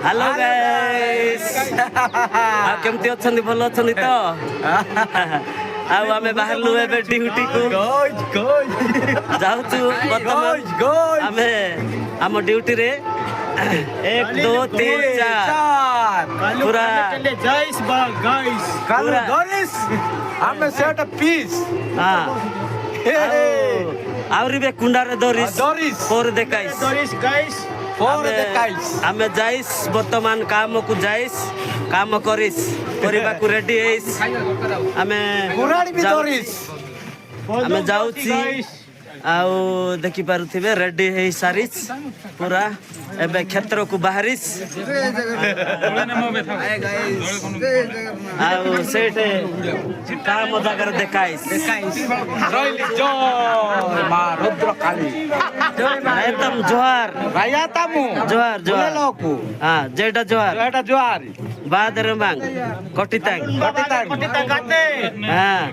Hello guys आ केमती अछंदी भलो अछंदी तो आ आमे बाहर लु एबे ड्यूटी को जाउछु वर्तमान आमे हम ड्यूटी रे 1 2 3 4 पूरा guys guys Kalau Doris, I'm a set of piece. हां आवरी बे कुंडा रे दोरिस Doris, फोर देखाइस Doris guys for the guys. आमे जाइस वर्तमान काम को जाइस काम करिस परिबा को रेडी हेइस आमे Kurani bi Doris. आमे जाउची आउ देखि पारुथिबे रेडी हेइ सारिस पूरा एबे क्षेत्र को बाहरिस आउ सेठे काम जागर देखाइस Royal Joy, Ma Rudra Kali. एकदम जोहार Raya tamu. जोहार जोहार Loku. हां जेटा जोहार Ada Johari. बादर मांग कोटितांग Kotitan. kita kate हां